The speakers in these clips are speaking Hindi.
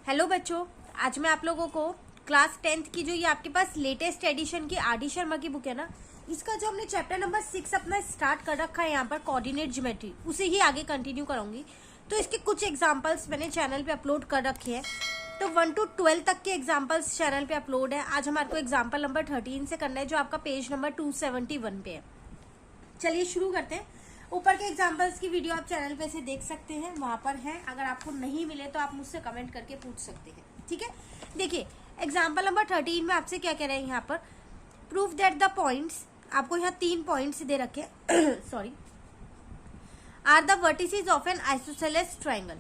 हेलो बच्चों, आज मैं आप लोगों को क्लास 10th की जो ये आपके पास लेटेस्ट एडिशन की आर डी शर्मा की बुक है ना, इसका जो हमने चैप्टर नंबर 6 अपना स्टार्ट कर रखा है यहाँ पर कोऑर्डिनेट ज्योमेट्री, उसे ही आगे कंटिन्यू कराऊंगी। तो इसके कुछ एग्जांपल्स मैंने चैनल पे अपलोड कर रखे हैं। तो 1 to 12 तक के एग्जाम्पल्स चैनल पे अपलोड है। आज हमारे को एग्जाम्पल नंबर 13 से करना है, जो आपका पेज नंबर 271 पे है। चलिए शुरू करते हैं। ऊपर के एग्जाम्पल्स की वीडियो आप चैनल पे से देख सकते हैं, वहां पर है। अगर आपको नहीं मिले तो आप मुझसे कमेंट करके पूछ सकते हैं, ठीक है। देखिए एग्जाम्पल नंबर 13 में आपसे क्या कह रहे हैं यहाँ पर, प्रूफ दैट द पॉइंट्स, आपको यहाँ 3 पॉइंट्स दे रखे sorry, are the vertices of an isosceles triangle.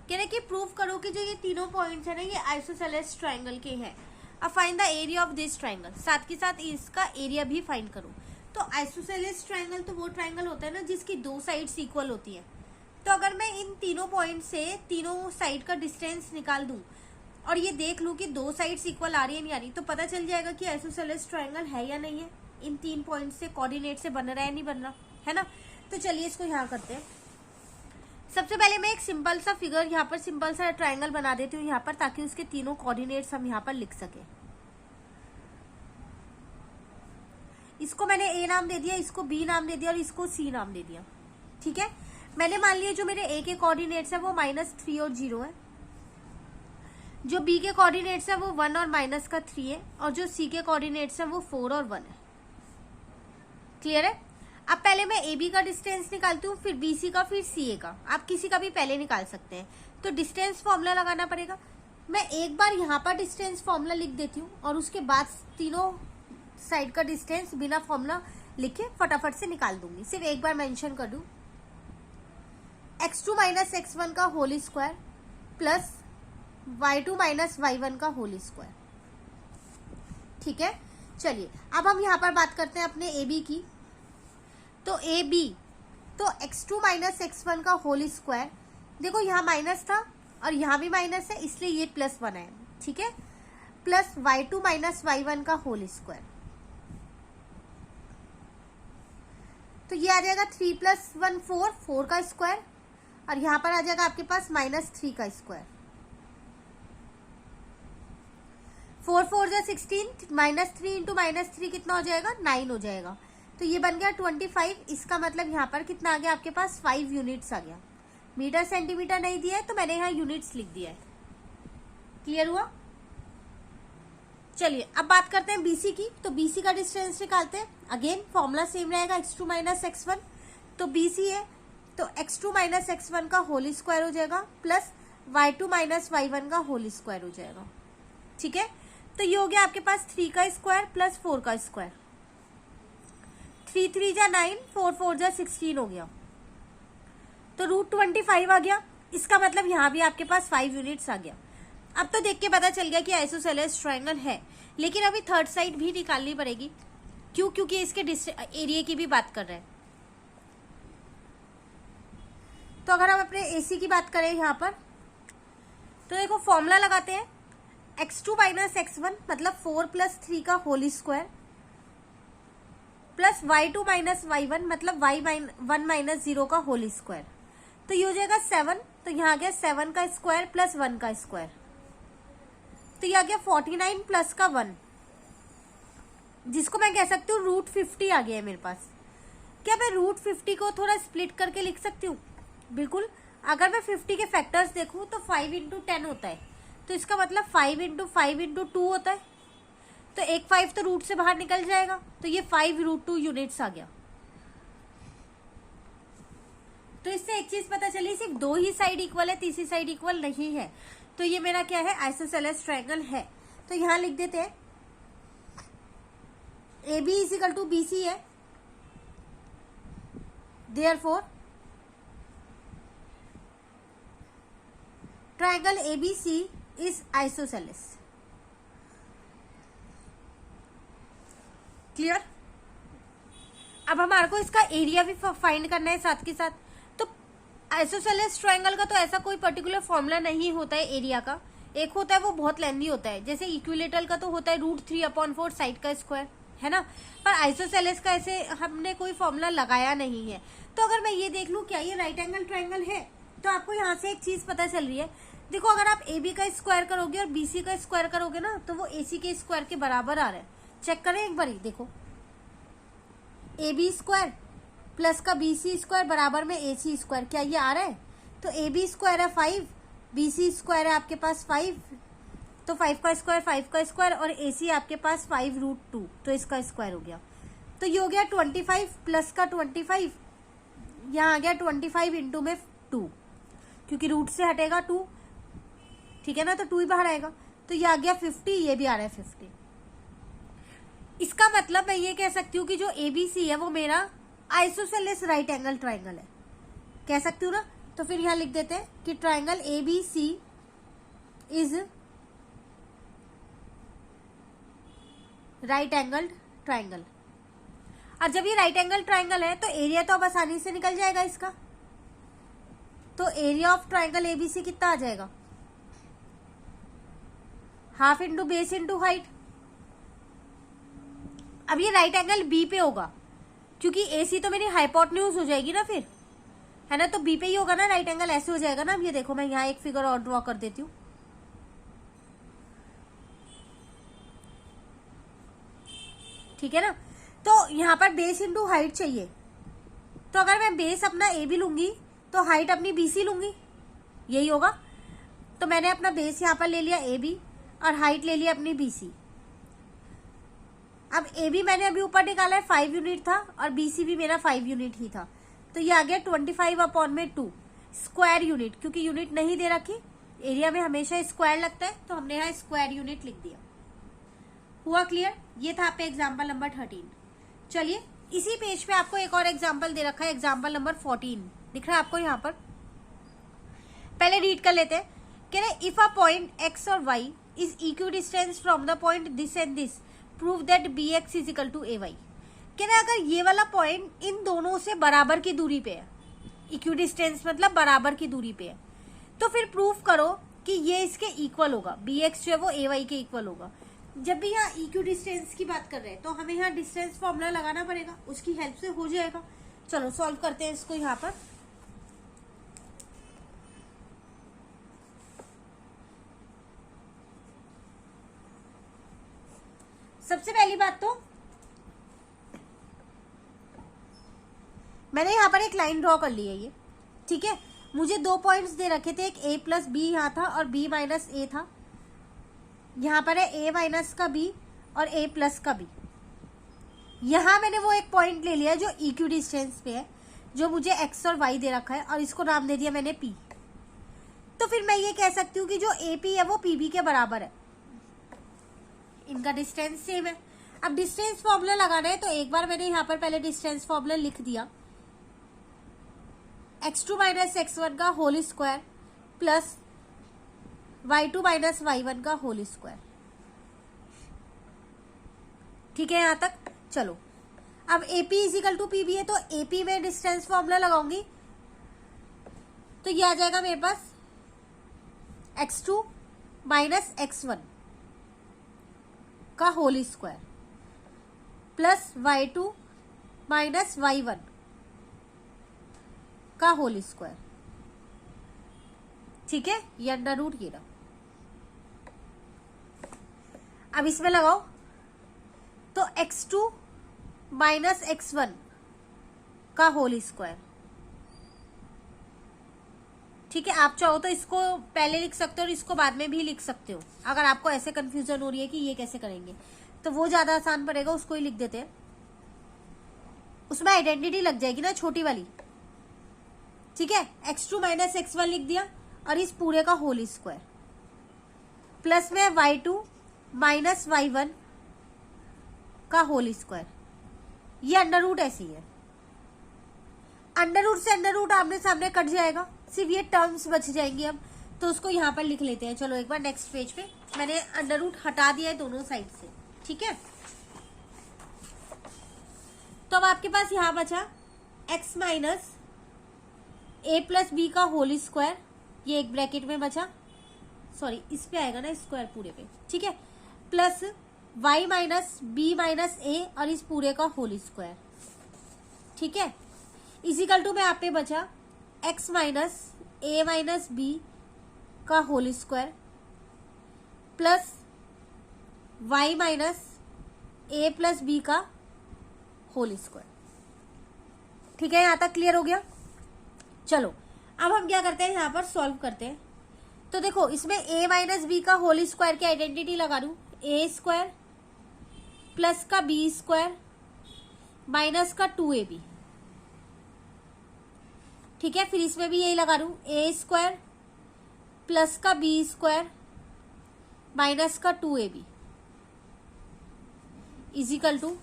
कह रहे कि प्रूफ करो कि जो ये तीनों पॉइंट्स है ना, ये आइसोसेलेस ट्राइंगल के हैं। अब find the area of this triangle, साथ के साथ इसका एरिया भी फाइंड करो। तो आइसोसेलेस ट्राइंगल तो वो ट्राइंगल होता है ना जिसकी 2 साइड्स इक्वल होती है। तो अगर मैं इन तीनों पॉइंट से तीनों साइड का डिस्टेंस निकाल दूं और ये देख लूं कि 2 साइड्स इक्वल आ रही है नहीं आ रही, तो पता चल जाएगा कि आइसोसेलेस ट्राइंगल है या नहीं है। इन 3 पॉइंट से कोऑर्डिनेट से बन रहा है नहीं बन रहा है ना। तो चलिए इसको यहाँ करते हैं। सबसे पहले मैं एक सिंपल सा फिगर यहाँ पर, सिंपल सा ट्राइंगल बना देती हूँ यहाँ पर, ताकि उसके तीनों कोऑर्डिनेट्स हम यहाँ पर लिख सके। इसको मैंने ए नाम दे दिया, इसको बी नाम दे दिया और इसको सी नाम दे दिया, ठीक है। मैंने मान लिया जो मेरे ए के कोऑर्डिनेट्स है वो -3 और 0 है, जो बी के कोऑर्डिनेट्स है वो 1 और -3 है, और जो सी के कोऑर्डिनेट्स है वो 4 और 1 है। क्लियर है। अब पहले मैं ए बी का डिस्टेंस निकालती हूँ, फिर बी सी का, फिर सी ए का। आप किसी का भी पहले निकाल सकते हैं। तो डिस्टेंस फॉर्मूला लगाना पड़ेगा। मैं एक बार यहाँ पर डिस्टेंस फॉर्मूला लिख देती हूँ और उसके बाद तीनों साइड का डिस्टेंस बिना फॉर्मूला लिखे फटाफट से निकाल दूंगी। सिर्फ एक बार मेंशन कर दूं, x2 - x1 का whole square plus y2 - y1 का होल स्क्वायर, ठीक है। चलिए अब हम यहाँ पर बात करते हैं अपने ए बी की। तो ए बी, तो x2 - x1 का होल स्क्वायर, देखो यहाँ माइनस था और यहाँ भी माइनस है, इसलिए ये प्लस बना है, ठीक है। प्लस y2 - y1 का होल स्क्वायर, तो ये आ जाएगा 3 + 1 4, 4 का स्क्वायर, और यहां पर आ जाएगा आपके पास -3 का स्क्वायर। 4 4 जा 16, -3 × -3 कितना हो जाएगा, 9 हो जाएगा। तो ये बन गया 25। इसका मतलब यहाँ पर कितना आ गया आपके पास, 5 यूनिट्स आ गया। मीटर सेंटीमीटर नहीं दिया है तो मैंने यहाँ यूनिट्स लिख दिया है। क्लियर हुआ। चलिए अब बात करते हैं बीसी की। तो बीसी का डिस्टेंस निकालते हैं। अगेन फॉर्मूला सेम रहेगा, x2 - x1। तो बीसी है तो x2 - x1 का होल स्क्वायर हो जाएगा प्लस y2 - y1 का होल स्क्वायर हो जाएगा, ठीक है। तो ये हो गया आपके पास 3 का स्क्वायर प्लस 4 का स्क्वायर। 3 3 जा 9, 4 4 जा 16 हो गया। तो √25 आ गया। इसका मतलब यहाँ भी आपके पास 5 यूनिट्स आ गया। अब तो देख के पता चल गया कि आइसोसेलेस ट्राइंगल है, लेकिन अभी थर्ड साइड भी निकालनी पड़ेगी। क्यों? क्योंकि इसके एरिया की भी बात कर रहे हैं। तो अगर हम अपने एसी की बात करें यहाँ पर, तो देखो फॉर्मूला लगाते हैं। x2 - x1 मतलब 4 + 3 का whole square plus y2 - y1 मतलब y1 - 0 का होल स्क्वायर। तो ये हो जाएगा 7। तो यहाँ आ गया 7 का स्क्वायर प्लस 1 का स्क्वायर। तो ये आ गया 49 प्लस का 1, जिसको मैं कह सकती हूँ √50 आ गया है मेरे पास। क्या मैं √50 को थोड़ा स्प्लिट करके लिख सकती हूँ? बिल्कुल। अगर मैं 50 के फैक्टर्स देखूँ तो 5 × 10 होता है, तो इसका मतलब 5 × 5 × 2 होता है। तो एक 5 तो रूट से बाहर निकल जाएगा, तो ये 5 √2 यूनिट्स आ गया। तो इससे एक चीज पता चली, सिर्फ 2 ही साइड इक्वल है, तीसरी साइड इक्वल नहीं है। तो ये मेरा क्या है, आइसोसेलेस ट्राइंगल है। तो यहां लिख देते हैं ए बी = BC है, therefore triangle ABC is isosceles. Clear. अब हमारे को इसका एरिया भी फाइंड करना है साथ के साथ। तो आइसोसेलेस ट्राइंगल का तो ऐसा कोई पर्टिकुलर फॉर्मूला नहीं होता है एरिया का। एक होता है वो बहुत लेंथी होता है, जैसे इक्विलेटरल का तो होता है √3/4 साइड का स्क्वायर, है ना। पर आइसोसेलेस का ऐसे हमने कोई फॉर्मूला लगाया नहीं है। तो अगर मैं ये देख लूं क्या ये राइट एंगल ट्राइंगल है, तो आपको यहाँ से एक चीज पता चल रही है देखो अगर आप ए बी का स्क्वायर करोगे और बी सी का स्क्वायर करोगे ना तो वो ए सी के स्क्वायर के बराबर आ रहा है। चेक करें एक बारी, देखो ए बी स्क्वायर प्लस का बी सी स्क्वायर बराबर में ए सी स्क्वायर, क्या ये आ रहा है? तो ए बी स्क्वायर है 5, बी सी स्क्वायर है आपके पास 5, तो 5 का स्क्वायर 5 का स्क्वायर, और ए सी आपके पास 5√2, तो इसका स्क्वायर हो गया। तो ये हो गया 25 प्लस का 25, यहाँ आ गया 25 इंटू में 2, क्योंकि रूट से हटेगा 2, ठीक है ना, तो 2 ही बाहर आएगा। तो ये आ गया 50, ये भी आ रहा है 50। इसका मतलब मैं ये कह सकती हूँ कि जो एबीसी है वो मेरा आइसोसेलेस राइट एंगल ट्राइंगल है, कह सकती हूँ ना। तो फिर यहां लिख देते हैं कि triangle ABC is right angle triangle. और जब ये राइट एंगल ट्राइंगल है तो एरिया तो अब आसानी से निकल जाएगा इसका। तो एरिया ऑफ ट्राइंगल एबीसी कितना आ जाएगा? Half into base into height. अब ये राइट एंगल बी पे होगा क्योंकि एसी तो मेरी हाइपोटेन्यूज हो जाएगी ना फिर, है ना, तो बी पे ही होगा ना राइट एंगल, ऐसे हो जाएगा ना। अब ये देखो मैं यहाँ एक फिगर और ड्रॉ कर देती हूँ। ठीक है ना, तो यहाँ पर बेस इंटू हाइट चाहिए, तो अगर मैं बेस अपना ए बी लूंगी तो हाइट अपनी बी सी लूंगी, यही होगा। तो मैंने अपना बेस यहाँ पर ले लिया ए बी और हाइट ले लिया अपनी बी सी। अब ए बी मैंने अभी ऊपर निकाला है 5 यूनिट था और बी सी भी मेरा 5 यूनिट ही था, तो ये आ गया 25/2 स्क्वायर यूनिट, क्योंकि यूनिट नहीं दे रखी, एरिया में हमेशा स्क्वायर लगता है, तो हमने यहाँ स्क्वायर यूनिट लिख दिया। हुआ क्लियर? ये था आपका एग्जाम्पल नंबर 13। चलिए इसी पेज पे आपको एक और एग्जाम्पल दे रखा है, एग्जाम्पल नंबर 14 दिख रहा है आपको यहाँ पर। पहले रीड कर लेते हैं। कह रहे इफ अ पॉइंट एक्स और Y is equidistance from the point this and this, prove that B X is equal to A Y. कह रहे अगर ये वाला पॉइंट इन दोनों से बराबर की दूरी पे है, इक्वी डिस्टेंस मतलब बराबर की दूरी पे है, तो फिर प्रूव करो कि ये इसके इक्वल होगा, बी एक्स जो है वो ए वाई के इक्वल होगा। जब भी यहाँ इक्वी डिस्टेंस की बात कर रहे हैं तो हमें यहाँ डिस्टेंस फॉर्मूला लगाना पड़ेगा, उसकी हेल्प से हो जाएगा। चलो सॉल्व करते हैं इसको यहाँ पर। सबसे पहली बात तो मैंने यहाँ पर एक लाइन ड्रॉ कर ली है ये, ठीक है। मुझे 2 पॉइंट्स दे रखे थे, एक a प्लस बी यहाँ था और b माइनस ए था। यहाँ पर है a माइनस का b और a प्लस का b। यहाँ मैंने वो एक पॉइंट ले लिया जो इक्वी डिस्टेंस पे है, जो मुझे x और y दे रखा है, और इसको नाम दे दिया मैंने p। तो फिर मैं ये कह सकती हूँ कि जो AP है वो PB के बराबर है, इनका डिस्टेंस सेम है। अब डिस्टेंस फॉर्मूला लगाना है, तो एक बार मैंने यहाँ पर पहले डिस्टेंस फॉर्मूला लिख दिया, x2 माइनस x1 का whole square plus y2 minus y1 का होल स्क्वायर। ठीक है यहाँ तक। चलो अब AP is equal to PB है, तो AP में डिस्टेंस फॉर्मूला लगाऊंगी, तो ये आ जाएगा मेरे पास x2 माइनस x1 का whole square plus y2 minus y1 का होल स्क्वायर। ठीक है, ये अंडर रूट ये रहा। अब इसमें लगाओ, तो x2 माइनस x1 का होल स्क्वायर। ठीक है, आप चाहो तो इसको पहले लिख सकते हो और इसको बाद में भी लिख सकते हो। अगर आपको ऐसे कंफ्यूजन हो रही है कि ये कैसे करेंगे, तो वो ज्यादा आसान पड़ेगा, उसको ही लिख देते हैं। उसमें आइडेंटिटी लग जाएगी ना छोटी वाली। ठीक है, x2 माइनस x1 लिख दिया और इस पूरे का होल स्क्वायर प्लस में y2 माइनस y1 का होल स्क्वायर। ये अंडर रूट ऐसी है, अंडर रूट से अंडर रूट आमने सामने कट जाएगा, सिर्फ ये टर्म्स बच जाएंगी। अब तो उसको यहाँ पर लिख लेते हैं। चलो एक बार नेक्स्ट पेज पे मैंने अंडर रूट हटा दिया है दोनों साइड से। ठीक है, तो अब आपके पास यहाँ बचा x माइनस ए प्लस बी का होल स्क्वायर, ये एक ब्रैकेट में बचा, सॉरी इस पे आएगा ना स्क्वायर पूरे पे। ठीक है, plus y minus B minus A और इस पूरे का होल स्क्वायर। ठीक है, इजिकल टू में आप पे बचा x minus a minus b का whole square plus y minus a plus b का होल स्क्वायर। ठीक है, यहां तक क्लियर हो गया। चलो अब हम क्या करते हैं, यहां पर सॉल्व करते हैं। तो देखो इसमें a माइनस बी का होल स्क्वायर की आइडेंटिटी लगा दूं, a स्क्वायर प्लस का b स्क्वायर माइनस का 2ab। ठीक है, फिर इसमें भी यही लगा दूं, a स्क्वायर प्लस का b स्क्वायर माइनस का 2ab is equal to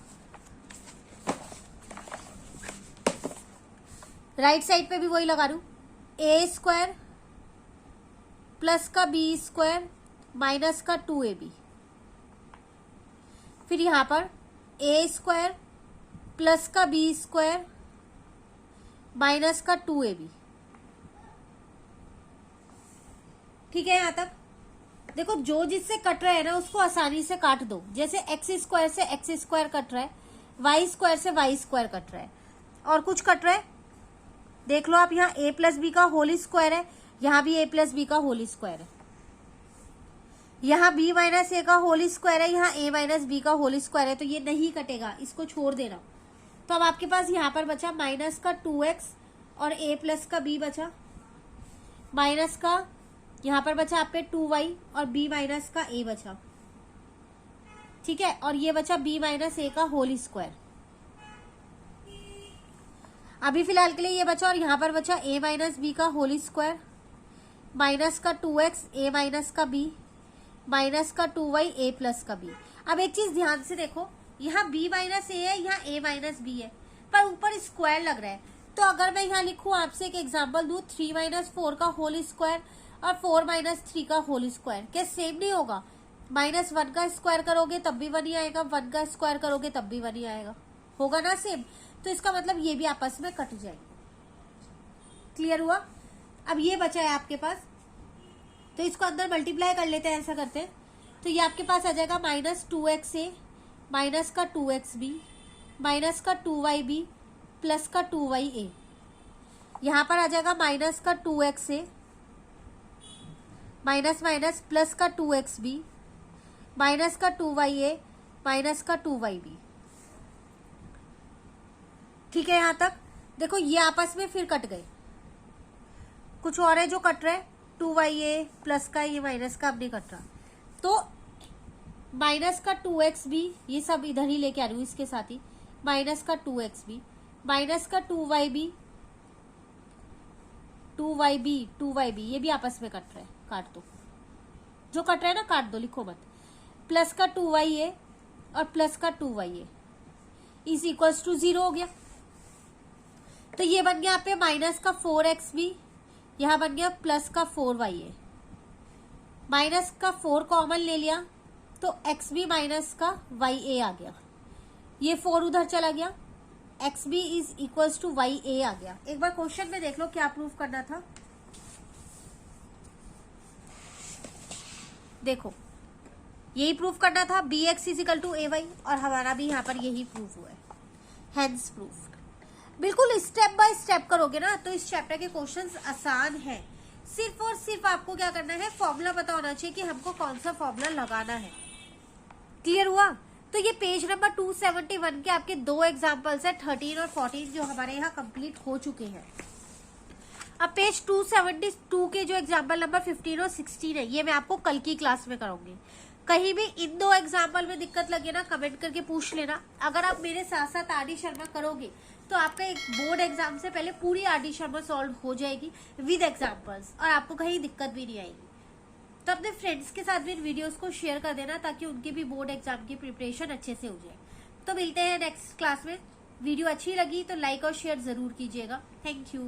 right side पे भी वही लगा दूं, a स्क्वायर प्लस का b स्क्वायर माइनस का 2ab। फिर यहां पर a स्क्वायर प्लस का b स्क्वायर माइनस का 2ab। ठीक है, यहां तक देखो जो जिससे कट रहा है ना उसको आसानी से काट दो। जैसे एक्स स्क्वायर से एक्स स्क्वायर कट रहा है, वाई स्क्वायर से वाई स्क्वायर कट रहा है, और कुछ कट रहा है देख लो आप। यहाँ a प्लस बी का होल स्क्वायर है, यहाँ भी a प्लस बी का होल स्क्वायर है, यहाँ b माइनस ए का होल स्क्वायर है, यहाँ a माइनस बी का होल स्क्वायर है, तो ये नहीं कटेगा, इसको छोड़ देना। तो अब आपके पास यहाँ पर बचा माइनस का 2x और a प्लस का b बचा, माइनस का यहाँ पर बचा आपके 2y और b माइनस का a बचा। ठीक है, और ये बचा b माइनस ए का होल स्क्वायर। अभी फिलहाल के लिए ये बचा, और यहाँ पर बचा a माइनस बी का होल स्क्वायर माइनस का 2x a माइनस का b माइनस का 2y a प्लस का b। अब एक चीज ध्यान से देखो, यहाँ b माइनस ए है, यहाँ a माइनस बी है, पर ऊपर स्क्वायर लग रहा है। तो अगर मैं यहाँ लिखूं, आपसे एक एग्जांपल दूं, 3 माइनस 4 का होल स्क्वायर और 4 माइनस 3 का होल स्क्वायर, क्या सेम नहीं होगा? माइनस 1 का स्क्वायर करोगे तब भी 1 ही आएगा, 1 का स्क्वायर करोगे तब भी 1 ही आएगा, होगा ना सेम। तो इसका मतलब ये भी आपस में कट जाएंगे। क्लियर हुआ? अब ये बचा है आपके पास, तो इसको अंदर मल्टीप्लाई कर लेते हैं। ऐसा करते हैं तो ये आपके पास आ जाएगा माइनस 2xa माइनस का 2xb माइनस का 2yb प्लस का 2ya। यहाँ पर आ जाएगा माइनस का 2xa माइनस माइनस प्लस का 2xb माइनस का 2ya माइनस का 2yb। ठीक है, यहां तक देखो ये आपस में फिर कट गए। कुछ और है जो कट रहा है, 2ya प्लस का, ये माइनस का अब नहीं कट रहा। तो माइनस का 2xb, ये सब इधर ही लेके आ रही हूँ इसके साथ ही, माइनस का 2xb माइनस का 2yb ये भी आपस में कट रहा है, काट दो। जो कट रहा है ना काट दो, लिखो मत। प्लस का 2ya और प्लस का 2ya इज इक्वल्स टू 0 हो गया। तो ये बन गया यहाँ पे माइनस का 4xb, यहाँ बन गया प्लस का 4ya। माइनस का 4 कॉमन ले लिया तो xb माइनस का ya आ गया। ये 4 उधर चला गया, xb is equals to ya आ गया। एक बार क्वेश्चन में देख लो क्या प्रूफ करना था। देखो यही प्रूफ करना था, bx is equal to ay, और हमारा भी यहाँ पर यही प्रूफ हुआ है, हेंस प्रूफ। बिल्कुल स्टेप बाय स्टेप करोगे ना तो इस चैप्टर के क्वेश्चंस आसान है। सिर्फ और सिर्फ आपको क्या करना है, फॉर्मूला पता होना चाहिए कि हमको कौन सा फॉर्मूला लगाना है। क्लियर हुआ? तो ये पेज नंबर 271 के आपके 2 एग्जाम्पल्स है, 13 और 14, जो हमारे यहाँ कंप्लीट हो चुके हैं। अब पेज 272 के जो एग्जाम्पल नंबर 15 और 16 है, ये मैं आपको कल की क्लास में कराऊंगी। कहीं भी इन 2 एग्जाम्पल में दिक्कत लगे ना, कमेंट करके पूछ लेना। अगर आप मेरे साथ साथ आर डी शर्मा करोगे तो आपका एक बोर्ड एग्जाम से पहले पूरी आर डी शर्मा सॉल्व हो जाएगी विद एग्जाम्पल्स, और आपको कहीं दिक्कत भी नहीं आएगी। तो अपने फ्रेंड्स के साथ भी इन वीडियोस को शेयर कर देना ताकि उनकी भी बोर्ड एग्जाम की प्रिपरेशन अच्छे से हो जाए। तो मिलते हैं नेक्स्ट क्लास में। वीडियो अच्छी लगी तो लाइक और शेयर जरूर कीजिएगा। Thank you.